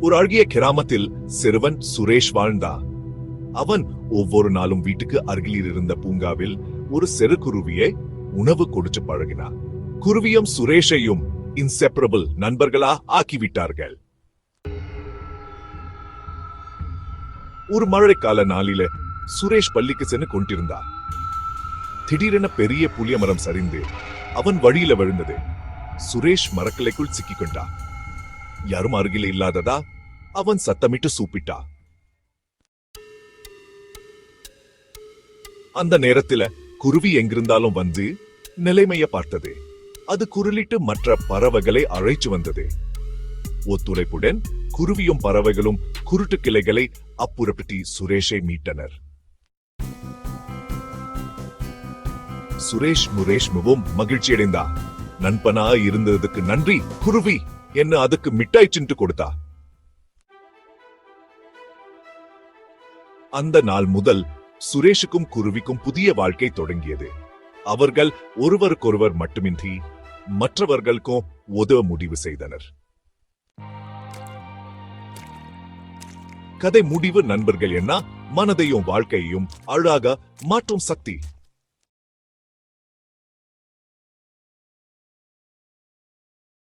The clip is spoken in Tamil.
ஒரு அழகிய கிராமத்தில் சிறுவன் சுரேஷ் வாழ்ந்தான். அவன் ஒவ்வொரு நாளும் வீட்டுக்கு அருகில் இருந்த பூங்காவில் ஒரு சிறு குருவியை உணவு கொடுத்து பழகினான். குருவியும் சுரேஷையும் இன்செப்பரபிள் நண்பர்களா ஆக்கிவிட்டார்கள். ஒரு மழைக்கால நாளில சுரேஷ் பள்ளிக்கு சென்று கொண்டிருந்தான். திடீரென பெரிய புளிய மரம் சரிந்து அவன் வழியில விழுந்தது. சுரேஷ் மரக்கிளைக்குள் சிக்கிக் கொண்டான். யாரும் அருகில இல்லாததா அவன் சத்தமிட்டு கூப்பிட்டான். அந்த நேரத்துல குருவி எங்கிருந்தாலும் வந்து நிலைமைய பார்த்தது. அது குரலிட்டு மற்ற பறவைகளை அழைச்சு வந்தது. ஒத்துழைப்புடன் குருவியும் பறவைகளும் குருட்டு கிளைகளை அப்புறப்பட்டு சுரேஷை மீட்டனர். சுரேஷ் முரேஷ்முவும் மகிழ்ச்சி அடைந்தா. நண்பனா இருந்ததுக்கு நன்றி குருவி என்ன அதுக்கு மிட்டாய் சின்று கொடுத்தா. அந்த நாள் முதல் சுரேஷுக்கும் குருவிக்கும் புதிய வாழ்க்கை தொடங்கியது. அவர்கள் ஒருவருக்கொருவர் மட்டுமின்றி மற்றவர்களுக்கும் உதவ முடிவு செய்தனர். கதை முடிவு நண்பர்கள் என்ன மனதையும் வாழ்க்கையையும் அழகாக மாற்றும் சக்தி.